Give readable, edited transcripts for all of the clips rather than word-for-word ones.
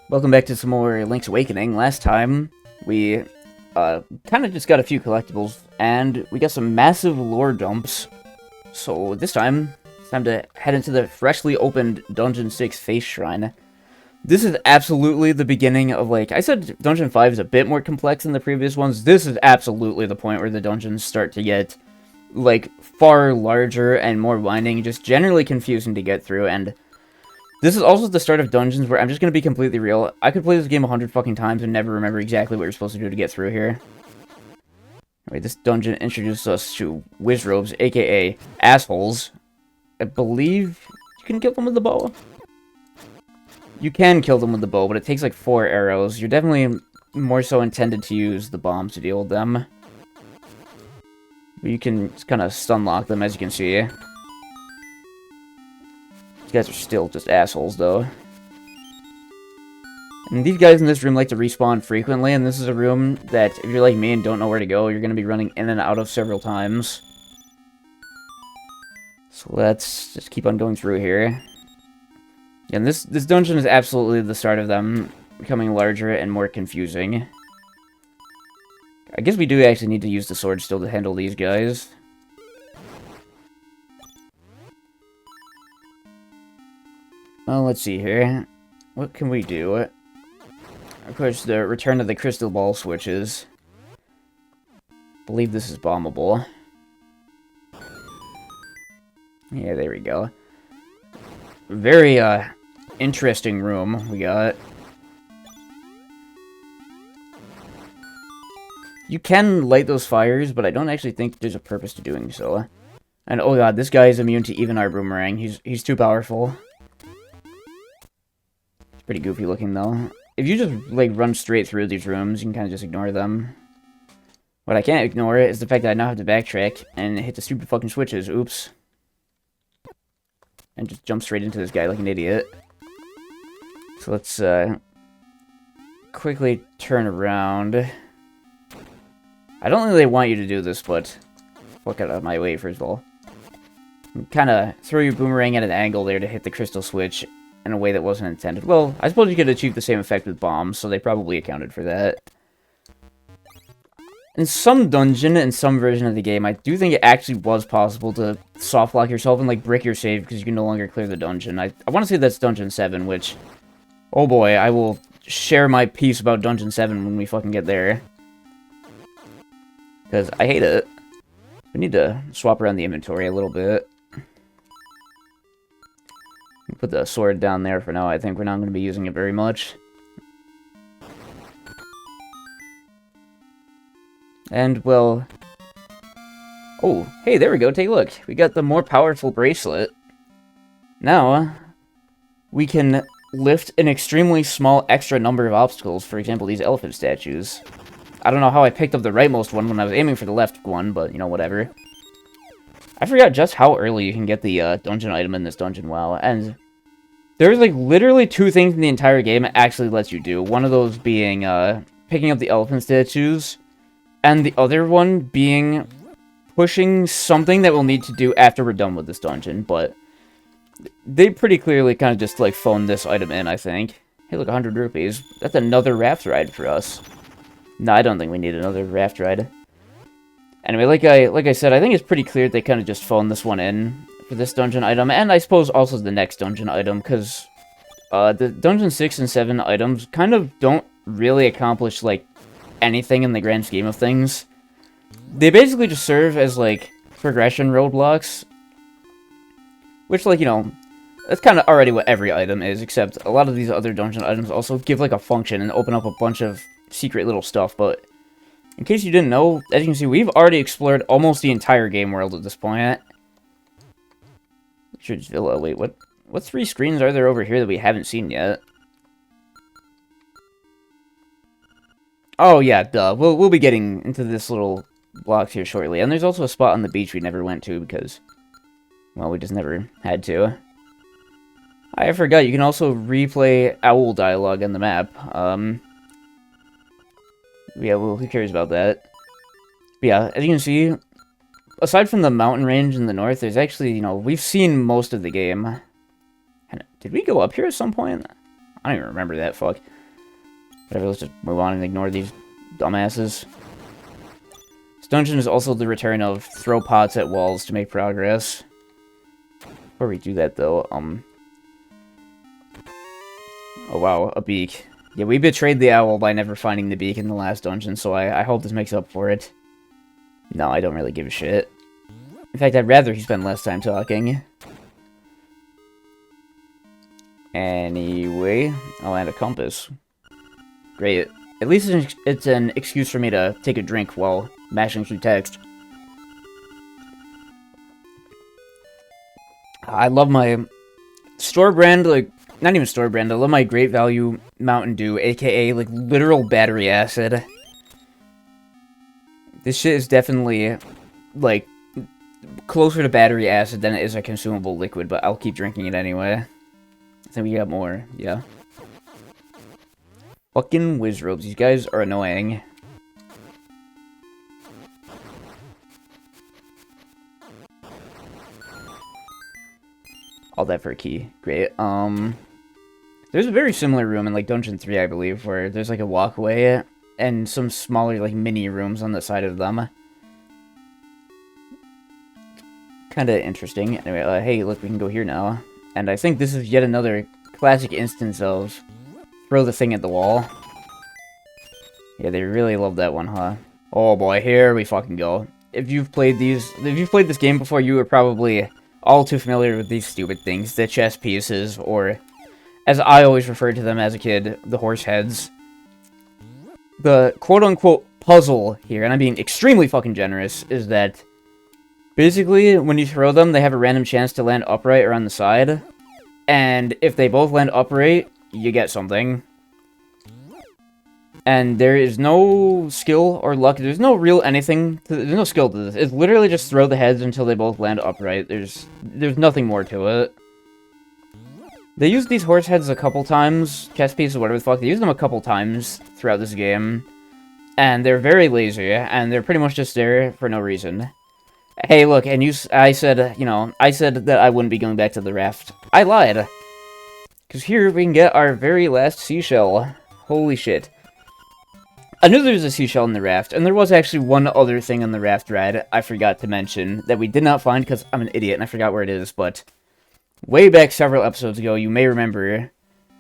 Welcome back to some more Link's Awakening. Last time, we kind of just got a few collectibles, and we got some massive lore dumps. So this time, it's time to head into the freshly opened Dungeon 6 Face Shrine. This is absolutely the beginning of, like, I said Dungeon 5 is a bit more complex than the previous ones. This is absolutely the point where the dungeons start to get, like, far larger and more winding, just generally confusing to get through, and this is also the start of dungeons where I'm just going to be completely real. I could play this game 100 fucking times and never remember exactly what you're supposed to do to get through here. Anyway, this dungeon introduces us to Wizrobes, aka assholes. I believe you can kill them with the bow. You can kill them with the bow, but it takes like 4 arrows. You're definitely more so intended to use the bombs to deal with them. But you can kind of stun lock them, as you can see. These guys are still just assholes, though. And these guys in this room like to respawn frequently, and this is a room that, if you're like me and don't know where to go, you're going to be running in and out of several times. So let's just keep on going through here. And this dungeon is absolutely the start of them becoming larger and more confusing. I guess we do actually need to use the sword still to handle these guys. Well, let's see here. What can we do? Of course, the return of the crystal ball switches. I believe this is bombable. Yeah, there we go. Very, interesting room we got. You can light those fires, but I don't actually think there's a purpose to doing so. And oh god, this guy is immune to even our boomerang. He's too powerful. Pretty goofy looking, though. If you just, like, run straight through these rooms, you can kind of just ignore them. What I can't ignore is the fact that I now have to backtrack and hit the stupid fucking switches. Oops. And just jump straight into this guy like an idiot. So let's, quickly turn around. I don't really want you to do this, but fuck out of my way, first of all. Kind of throw your boomerang at an angle there to hit the crystal switch in a way that wasn't intended. Well, I suppose you could achieve the same effect with bombs, so they probably accounted for that. In some dungeon, in some version of the game, I do think it actually was possible to soft lock yourself and, like, brick your save because you can no longer clear the dungeon. I want to say that's Dungeon 7, which, oh boy, I will share my piece about Dungeon 7 when we fucking get there. Because I hate it. We need to swap around the inventory a little bit. Put the sword down there for now. I think we're not going to be using it very much. And, well... oh, hey, there we go. Take a look. We got the more powerful bracelet. Now, we can lift an extremely small extra number of obstacles. For example, these elephant statues. I don't know how I picked up the rightmost one when I was aiming for the left one, but, you know, whatever. I forgot just how early you can get the dungeon item in this dungeon, wow. And there's, like, literally 2 things in the entire game it actually lets you do. One of those being picking up the elephant statues, and the other one being pushing something that we'll need to do after we're done with this dungeon. But they pretty clearly kind of just, like, phoned this item in, I think. Hey, look, 100 rupees. That's another raft ride for us. No, I don't think we need another raft ride. Anyway, like I said, I think it's pretty clear they kind of just phoned this one in for this dungeon item, and I suppose also the next dungeon item, because the Dungeon 6 and 7 items kind of don't really accomplish, like, anything in the grand scheme of things. They basically just serve as, like, progression roadblocks, which, like, you know, that's kind of already what every item is, except a lot of these other dungeon items also give, like, a function and open up a bunch of secret little stuff, but in case you didn't know, as you can see, we've already explored almost the entire game world at this point. Richard's Villa, wait, what 3 screens are there over here that we haven't seen yet? Oh yeah, duh, we'll be getting into this little blocks here shortly, and there's also a spot on the beach we never went to because, well, we just never had to. I forgot, you can also replay owl dialogue on the map. Yeah, well, who cares about that? But yeah, as you can see, aside from the mountain range in the north, there's actually, you know, we've seen most of the game. Did we go up here at some point? I don't even remember that, fuck. Whatever, let's just move on and ignore these dumbasses. This dungeon is also the return of throw pots at walls to make progress. Before we do that, though, oh wow, a beak. Yeah, we betrayed the owl by never finding the beak in the last dungeon, so I hope this makes up for it. No, I don't really give a shit. In fact, I'd rather he spend less time talking. Anyway, oh, and a compass. Great. At least it's an excuse for me to take a drink while mashing through text. I love my store brand, like, not even store brand, I love my Great Value Mountain Dew, aka, like, literal battery acid. This shit is definitely, like, closer to battery acid than it is a consumable liquid, but I'll keep drinking it anyway. I think we got more, yeah. Fucking Wizrobes, these guys are annoying. All that for a key. Great. There's a very similar room in, like, Dungeon 3, I believe, where there's, like, a walkway and some smaller, like, mini rooms on the side of them. Kinda interesting. Anyway, hey, look, we can go here now. And I think this is yet another classic instance of throw the thing at the wall. Yeah, they really love that one, huh? Oh boy, here we fucking go. If you've played this game before, you are probably all too familiar with these stupid things, the chess pieces, or, as I always referred to them as a kid, the horse heads. The quote-unquote puzzle here, and I'm being extremely fucking generous, is that basically, when you throw them, they have a random chance to land upright or on the side, and if they both land upright, you get something. And there is no skill or luck, there's no real anything, there's no skill to this. It's literally just throw the heads until they both land upright. There's nothing more to it. They used these horse heads a couple times, chess pieces, whatever the fuck, they used them a couple times throughout this game. And they're very lazy, and they're pretty much just there for no reason. Hey, look, and I said that I wouldn't be going back to the raft. I lied. Because here we can get our very last seashell. Holy shit. I knew there was a seashell in the raft, and there was actually one other thing on the raft ride I forgot to mention that we did not find because I'm an idiot and I forgot where it is, but way back several episodes ago, you may remember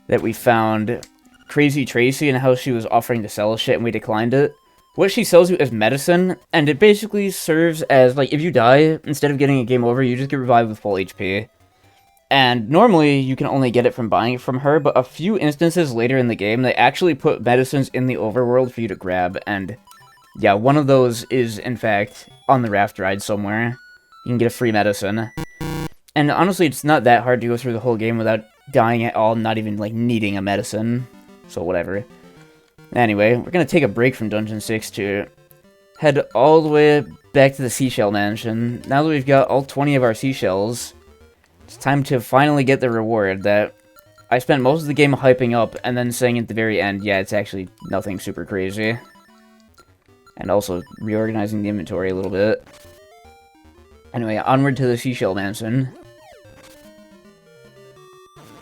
that we found Crazy Tracy and how she was offering to sell shit and we declined it. What she sells you is medicine, and it basically serves as, like, if you die, instead of getting a game over, you just get revived with full HP. And normally, you can only get it from buying it from her, but a few instances later in the game, they actually put medicines in the overworld for you to grab, and yeah, one of those is, in fact, on the raft ride somewhere. You can get a free medicine. And honestly, it's not that hard to go through the whole game without dying at all, not even, like, needing a medicine. So, whatever. Anyway, we're gonna take a break from Dungeon 6 to head all the way back to the Seashell Mansion. Now that we've got all 20 of our seashells, it's time to finally get the reward that I spent most of the game hyping up and then saying at the very end, yeah, it's actually nothing super crazy. And also reorganizing the inventory a little bit. Anyway, onward to the Seashell Mansion.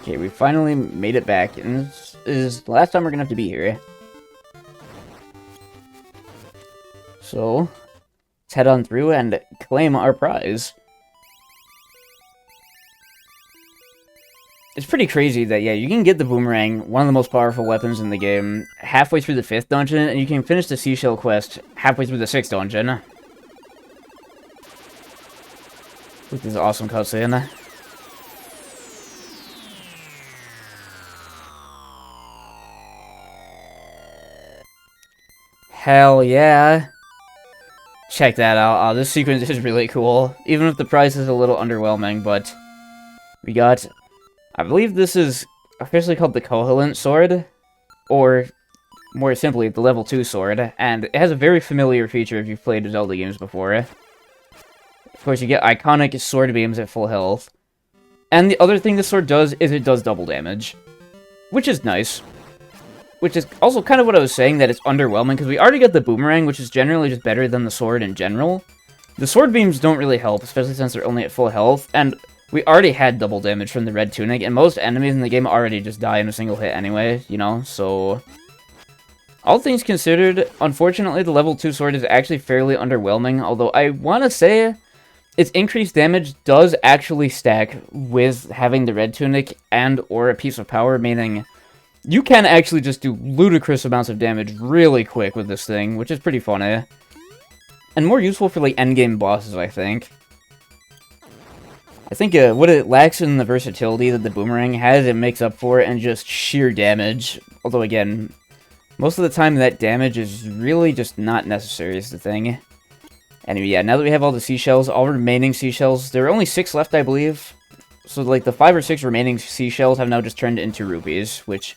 Okay, we finally made it back, and this is the last time we're gonna have to be here. So, let's head on through and claim our prize. It's pretty crazy that, yeah, you can get the boomerang, one of the most powerful weapons in the game, halfway through the 5th dungeon, and you can finish the seashell quest halfway through the 6th dungeon. Look at this awesome cutscene. Hell yeah. Check that out. This sequence is really cool, even if the price is a little underwhelming, but we got... I believe this is officially called the Koholint sword, or more simply, the level 2 sword, and it has a very familiar feature if you've played Zelda games before. Of course, you get iconic sword beams at full health, and the other thing this sword does is it does double damage, which is nice. Which is also kind of what I was saying, that it's underwhelming, because we already got the boomerang, which is generally just better than the sword in general. The sword beams don't really help, especially since they're only at full health, and we already had double damage from the red tunic, and most enemies in the game already just die in a single hit anyway, you know, so... All things considered, unfortunately, the level 2 sword is actually fairly underwhelming, although I want to say its increased damage does actually stack with having the red tunic and or a piece of power, meaning you can actually just do ludicrous amounts of damage really quick with this thing, which is pretty funny. And more useful for, like, endgame bosses, I think. I think what it lacks in the versatility that the boomerang has, it makes up for in just sheer damage. Although, again, most of the time that damage is really just not necessary is the thing. Anyway, yeah, now that we have all the seashells, all remaining seashells, there are only 6 left, I believe. So, like, the 5 or 6 remaining seashells have now just turned into rupees, which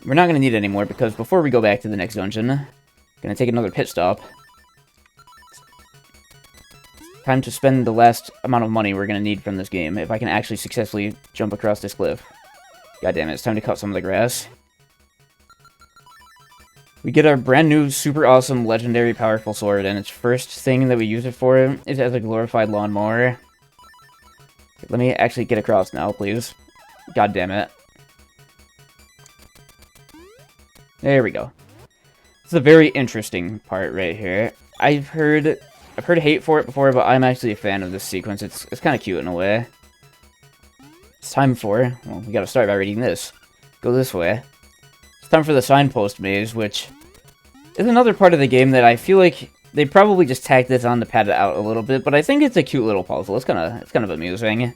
we're not going to need anymore, because before we go back to the next dungeon, I'm going to take another pit stop. Time to spend the last amount of money we're going to need from this game, if I can actually successfully jump across this cliff. God damn it, it's time to cut some of the grass. We get our brand new, super awesome, legendary, powerful sword, and its first thing that we use it for is as a glorified lawnmower. Let me actually get across now, please. God damn it. There we go. It's a very interesting part right here. I've heard hate for it before, but I'm actually a fan of this sequence. It's kind of cute in a way. It's time for... Well, we gotta start by reading this. Go this way. It's time for the signpost maze, which is another part of the game that I feel like they probably just tacked this on to pad it out a little bit, but I think it's a cute little puzzle. It's kind of amusing.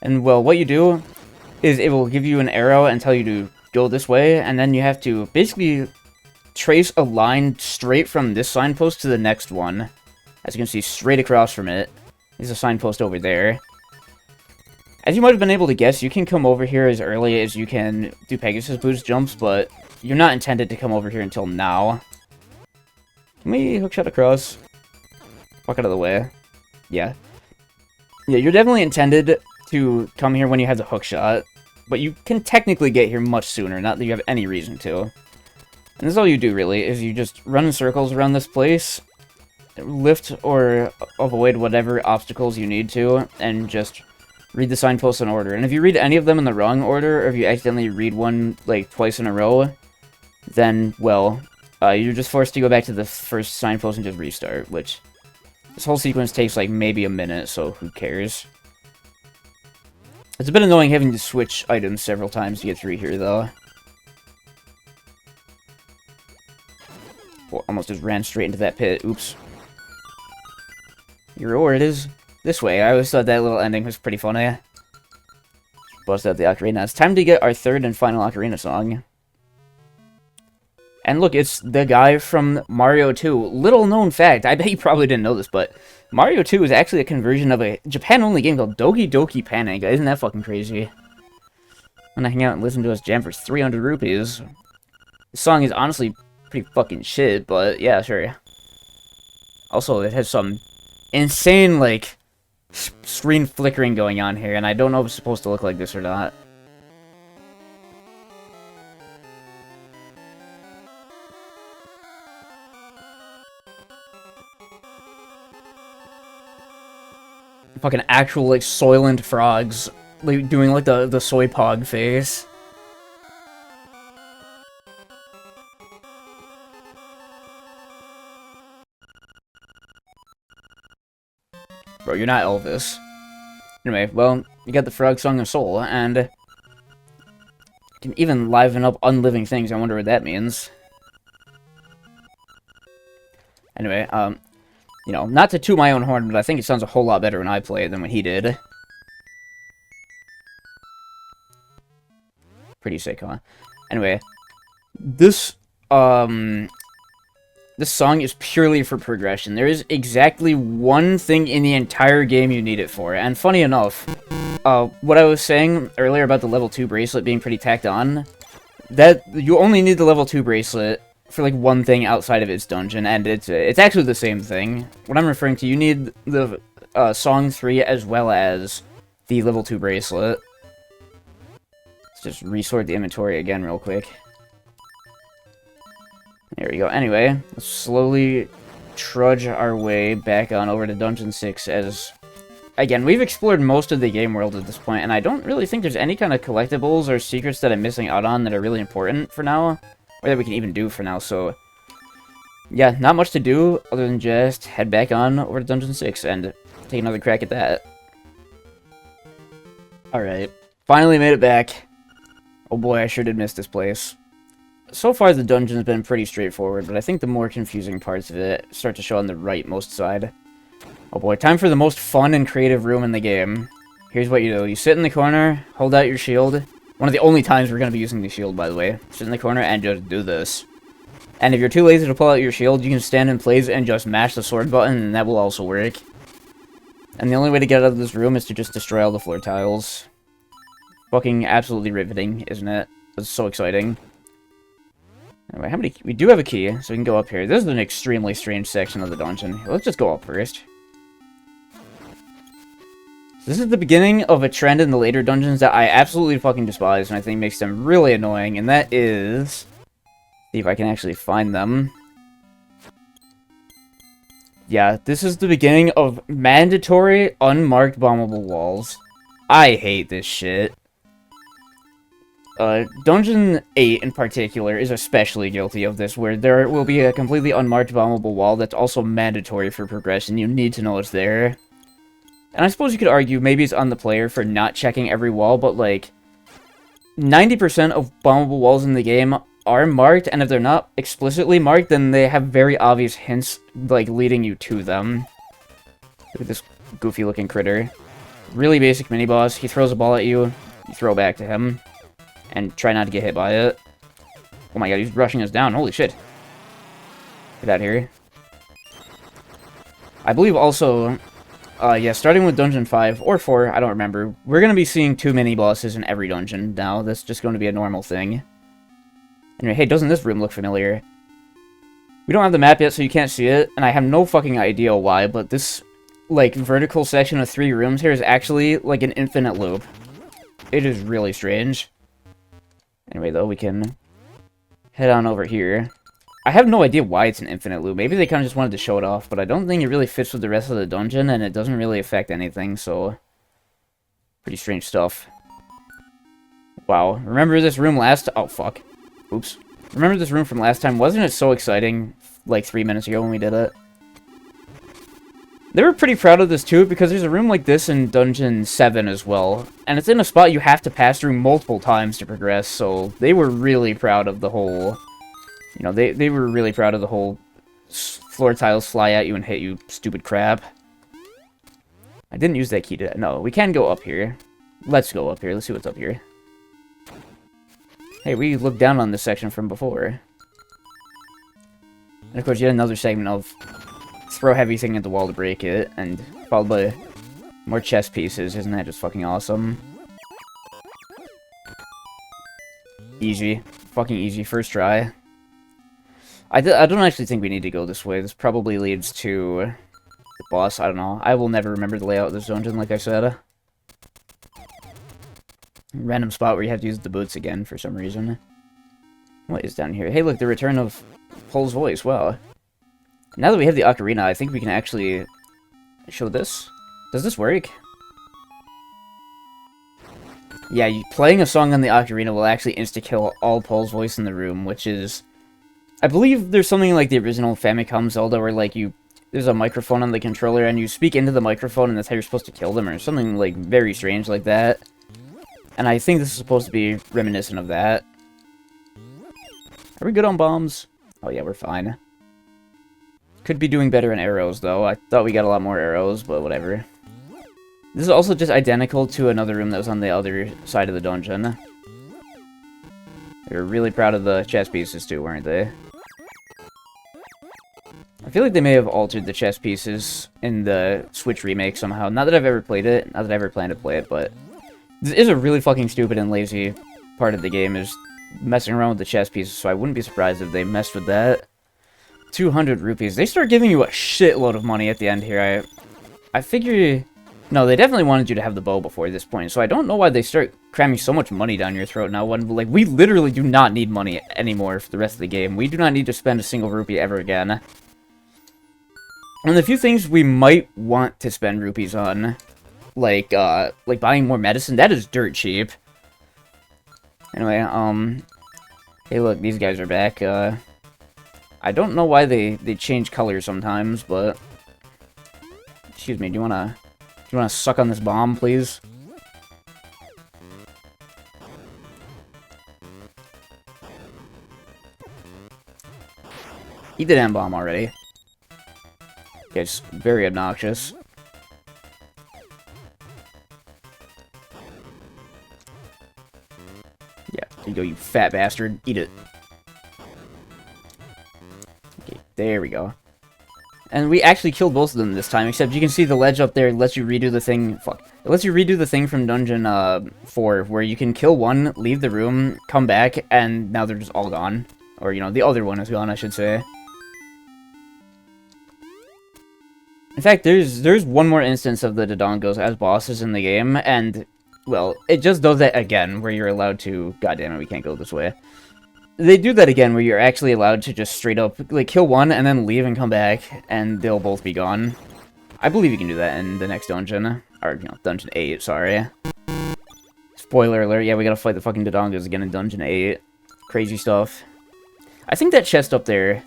And, well, what you do is it will give you an arrow and tell you to go this way, and then you have to basically trace a line straight from this signpost to the next one. As you can see, straight across from it is a signpost over there. As you might have been able to guess, you can come over here as early as you can do Pegasus boost jumps, but you're not intended to come over here until now. Can we hookshot across? Walk out of the way. Yeah. Yeah, you're definitely intended to come here when you have the hookshot, but you can technically get here much sooner, not that you have any reason to. And this is all you do, really, is you just run in circles around this place, lift or avoid whatever obstacles you need to, and just read the signposts in order. And if you read any of them in the wrong order, or if you accidentally read one, like, twice in a row, then, well, you're just forced to go back to the first signpost and just restart, which this whole sequence takes, like, maybe a minute, so who cares? It's a bit annoying having to switch items several times to get through here, though. Well, almost just ran straight into that pit. Oops. Your reward is this way. I always thought that little ending was pretty funny. Bust out the ocarina. It's time to get our third and final ocarina song. And look, it's the guy from Mario 2. Little known fact, I bet you probably didn't know this, but Mario 2 is actually a conversion of a Japan-only game called Doki Doki Panic. Isn't that fucking crazy? I'm gonna hang out and listen to us jam for 300 rupees. This song is honestly pretty fucking shit, but yeah, sure. Also, it has some insane, like, screen flickering going on here, and I don't know if it's supposed to look like this or not. Fucking actual, like, Soylent frogs, like, doing, like, the soy pog face. Bro, you're not Elvis. Anyway, well, you got the Frog Song of Soul, and you can even liven up unliving things. I wonder what that means. Anyway, you know, not to toot my own horn, but I think it sounds a whole lot better when I play it than when he did. Pretty sick, huh? Anyway, this song is purely for progression. There is exactly one thing in the entire game you need it for, and funny enough, what I was saying earlier about the level 2 bracelet being pretty tacked on, that you only need the level 2 bracelet for, like, one thing outside of its dungeon, and it's actually the same thing. What I'm referring to, you need the Song 3 as well as the level 2 bracelet. Let's just resort the inventory again real quick. There we go. Anyway, let's slowly trudge our way back on over to Dungeon 6 as again, we've explored most of the game world at this point, and I don't really think there's any kind of collectibles or secrets that I'm missing out on that are really important for now, or that we can even do for now, so... yeah, not much to do other than just head back on over to Dungeon 6 and take another crack at that. Alright, finally made it back. Oh boy, I sure did miss this place. So far the dungeon's been pretty straightforward, but I think the more confusing parts of it start to show on the rightmost side. Oh boy, time for the most fun and creative room in the game. Here's what you do. You sit in the corner, hold out your shield. One of the only times we're going to be using the shield, by the way. Sit in the corner and just do this. And if you're too lazy to pull out your shield, you can stand in place and just mash the sword button, and that will also work. And the only way to get out of this room is to just destroy all the floor tiles. Fucking absolutely riveting, isn't it? That's so exciting. Anyway, how many... we do have a key, so we can go up here. This is an extremely strange section of the dungeon. Let's just go up first. This is the beginning of a trend in the later dungeons that I absolutely fucking despise, and I think makes them really annoying, and that is... see if I can actually find them. Yeah, this is the beginning of mandatory unmarked bombable walls. I hate this shit. Dungeon 8 in particular is especially guilty of this, where there will be a completely unmarked bombable wall that's also mandatory for progression. You need to know it's there. And I suppose you could argue maybe it's on the player for not checking every wall, but like 90% of bombable walls in the game are marked, and if they're not explicitly marked, then they have very obvious hints like leading you to them. Look at this goofy looking critter. Really basic mini boss. He throws a ball at you, you throw back to him. And try not to get hit by it. Oh my god, he's rushing us down. Holy shit. Get out of here. I believe also, yeah, starting with Dungeon 5, or 4, I don't remember, we're going to be seeing 2 mini-bosses in every dungeon now. That's just going to be a normal thing. Anyway, hey, doesn't this room look familiar? We don't have the map yet, so you can't see it, and I have no fucking idea why, but this, like, vertical section of 3 rooms here is actually, like, an infinite loop. It is really strange. Anyway, though, we can head on over here. I have no idea why it's an infinite loop. Maybe they kind of just wanted to show it off, but I don't think it really fits with the rest of the dungeon, and it doesn't really affect anything, so... pretty strange stuff. Wow. Remember this room last... oh, fuck. Oops. Remember this room from last time? Wasn't it so exciting, like, 3 minutes ago when we did it? They were pretty proud of this, too, because there's a room like this in Dungeon 7 as well. And it's in a spot you have to pass through multiple times to progress, so they were really proud of the whole... you know, they were really proud of the whole floor tiles fly at you and hit you, stupid crap. I didn't use that key to... no, we can go up here. Let's go up here. Let's see what's up here. Hey, we looked down on this section from before. And of course, yet another segment of... throw everything at the wall to break it, and followed by more chess pieces. Isn't that just fucking awesome? Easy. Fucking easy. First try. I don't actually think we need to go this way. This probably leads to the boss. I don't know. I will never remember the layout of this dungeon, like I said. Random spot where you have to use the boots again for some reason. What is down here? Hey, look, the return of Pole's voice. Wow. Now that we have the ocarina, I think we can actually show this. Does this work? Yeah, playing a song on the ocarina will actually insta-kill all Pole's voice in the room, which is... I believe there's something like the original Famicom Zelda where, like, there's a microphone on the controller and you speak into the microphone and that's how you're supposed to kill them, or something, like, very strange like that. And I think this is supposed to be reminiscent of that. Are we good on bombs? Oh yeah, we're fine. Could be doing better in arrows, though. I thought we got a lot more arrows, but whatever. This is also just identical to another room that was on the other side of the dungeon. They were really proud of the chess pieces, too, weren't they? I feel like they may have altered the chess pieces in the Switch remake somehow. Not that I've ever played it, not that I ever plan to play it, but... this is a really fucking stupid and lazy part of the game, is messing around with the chess pieces, so I wouldn't be surprised if they messed with that. 200 rupees. They start giving you a shitload of money at the end here. I figure... no, they definitely wanted you to have the bow before this point, so I don't know why they start cramming so much money down your throat now, when, like, we literally do not need money anymore for the rest of the game. We do not need to spend a single rupee ever again. And the few things we might want to spend rupees on like buying more medicine, that is dirt cheap. Anyway, hey look, these guys are back. I don't know why they change colors sometimes, but excuse me, do you wanna suck on this bomb, please? He did M-bomb already. Okay, it's very obnoxious. Yeah, there you go, you fat bastard. Eat it. Okay, there we go. And we actually killed both of them this time, except you can see the ledge up there lets you redo the thing. Fuck. It lets you redo the thing from Dungeon 4, where you can kill one, leave the room, come back, and now they're just all gone. Or, you know, the other one is gone, I should say. In fact, there's one more instance of the Dodongos as bosses in the game, and, well, it just does that again, where you're allowed to... God damn it, we can't go this way. They do that again, where you're actually allowed to just straight up, like, kill one, and then leave and come back, and they'll both be gone. I believe you can do that in the next dungeon. Or, you know, Dungeon 8, sorry. Spoiler alert, yeah, we gotta fight the fucking Dodongos again in Dungeon 8. Crazy stuff. I think that chest up there...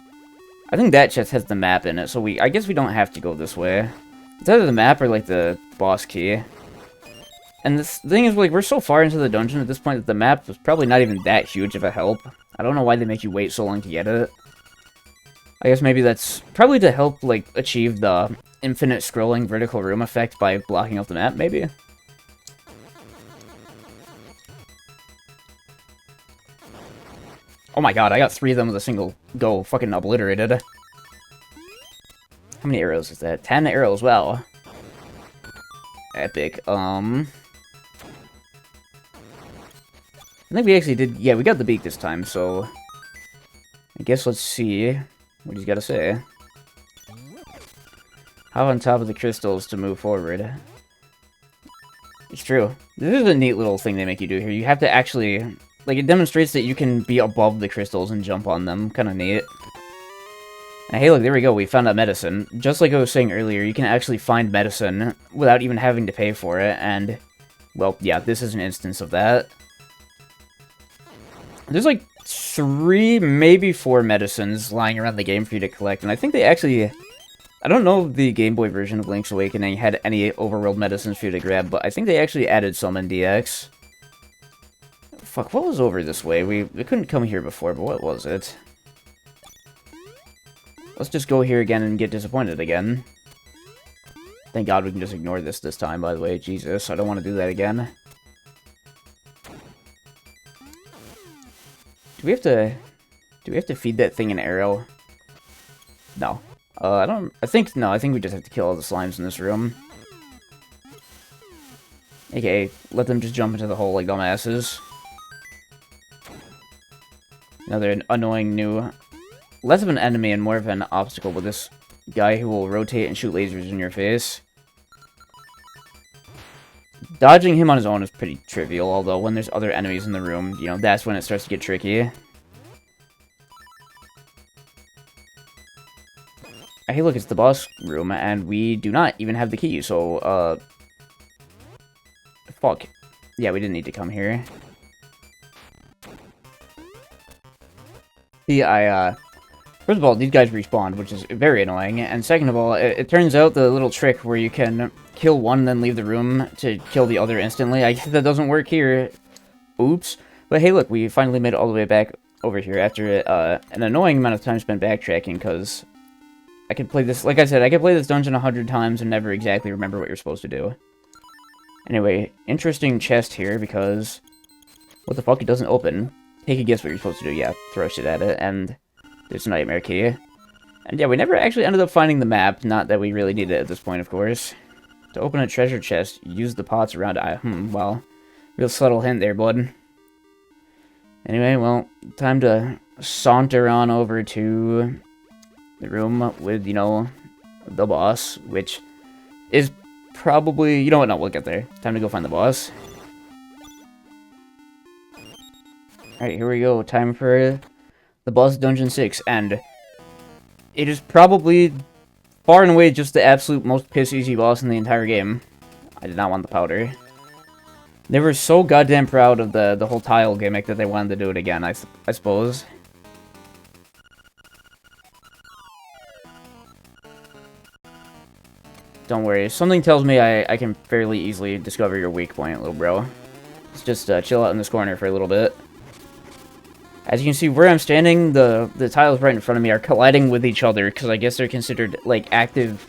I think that chest has the map in it, so I guess we don't have to go this way. It's either the map or, like, the boss key. And the thing is, like, we're so far into the dungeon at this point that the map was probably not even that huge of a help. I don't know why they make you wait so long to get it. I guess maybe that's probably to help, like, achieve the infinite scrolling vertical room effect by blocking off the map, maybe? Oh my god, I got 3 of them with a single go, fucking obliterated. How many arrows is that? 10 arrows, wow. Epic, I think we actually did, yeah, we got the beak this time, so... I guess let's see what he's got to say. How on top of the crystals to move forward. It's true. This is a neat little thing they make you do here. You have to actually... Like, it demonstrates that you can be above the crystals and jump on them. Kind of neat. And hey, look, there we go. We found out medicine. Just like I was saying earlier, you can actually find medicine without even having to pay for it. And, well, yeah, this is an instance of that. There's like 3, maybe 4 medicines lying around the game for you to collect. And I think they actually... I don't know if the Game Boy version of Link's Awakening had any overworld medicines for you to grab, but I think they actually added some in DX. Fuck, what was over this way? We couldn't come here before, but what was it? Let's just go here again and get disappointed again. Thank God we can just ignore this time, by the way. Jesus, I don't want to do that again. Do we have to feed that thing an arrow? No. I think we just have to kill all the slimes in this room. Okay, let them just jump into the hole like dumbasses. Another annoying new... Less of an enemy and more of an obstacle with this guy who will rotate and shoot lasers in your face. Dodging him on his own is pretty trivial, although when there's other enemies in the room, you know, that's when it starts to get tricky. Hey, look, it's the boss room, and we do not even have the key, so, fuck. Yeah, we didn't need to come here. See, first of all, these guys respawned, which is very annoying, and second of all, it turns out the little trick where you can kill one and then leave the room to kill the other instantly, I guess that doesn't work here. Oops. But hey, look, we finally made it all the way back over here after an annoying amount of time spent backtracking, because I could play this, like I said, I could play this dungeon 100 times and never exactly remember what you're supposed to do. Anyway, interesting chest here, because what the fuck, it doesn't open. Take a guess what you're supposed to do. Yeah, throw shit at it, and there's a nightmare key. And yeah, we never actually ended up finding the map, not that we really need it at this point, of course. To open a treasure chest, use the pots around it. Well, real subtle hint there, bud. Anyway, well, time to saunter on over to the room with, you know, the boss, which is probably... You know what? No, we'll get there. Time to go find the boss. Alright, here we go. Time for the boss Dungeon 6, and it is probably far and away just the absolute most piss-easy boss in the entire game. I did not want the powder. They were so goddamn proud of the whole tile gimmick that they wanted to do it again, I suppose. Don't worry, something tells me I can fairly easily discover your weak point, little bro. Let's just chill out in this corner for a little bit. As you can see, where I'm standing, the tiles right in front of me are colliding with each other, because I guess they're considered, like, active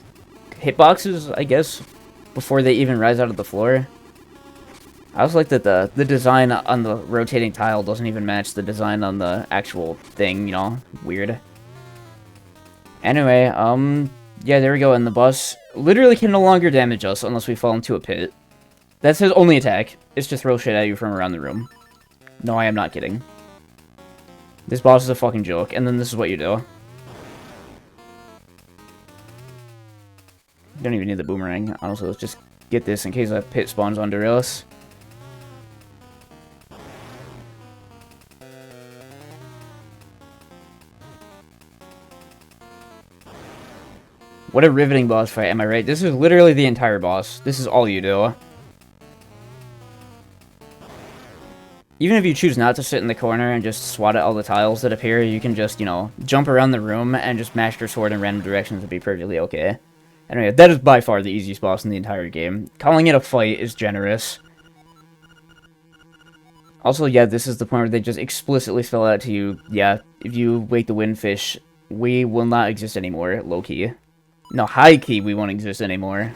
hitboxes, I guess, before they even rise out of the floor. I also like that the design on the rotating tile doesn't even match the design on the actual thing, you know? Weird. Anyway, yeah, there we go, and the boss literally can no longer damage us unless we fall into a pit. That's his only attack, is to throw shit at you from around the room. No, I am not kidding. This boss is a fucking joke, and then this is what you do. You don't even need the boomerang. Honestly, let's just get this in case a pit spawns under us. What a riveting boss fight, am I right? This is literally the entire boss. This is all you do. Even if you choose not to sit in the corner and just swat at all the tiles that appear, you can just, you know, jump around the room and just mash your sword in random directions and be perfectly okay. Anyway, that is by far the easiest boss in the entire game. Calling it a fight is generous. Also, yeah, this is the point where they just explicitly spell out to you, yeah, if you wake the windfish, we will not exist anymore, low-key. No, high-key, we won't exist anymore.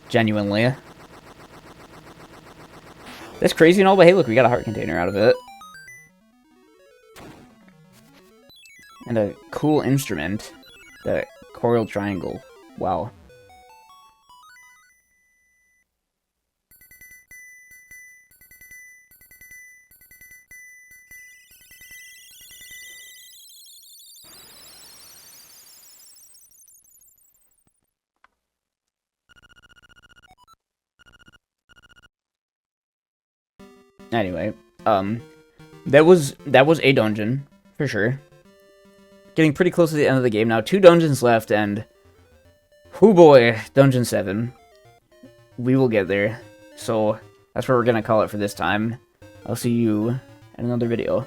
Genuinely. That's crazy and all, but hey, look, we got a heart container out of it. And a cool instrument. The coral triangle. Wow. Anyway, that was a dungeon, for sure. Getting pretty close to the end of the game now. 2 dungeons left, and... oh boy, Dungeon 7. We will get there. So, that's what we're gonna call it for this time. I'll see you in another video.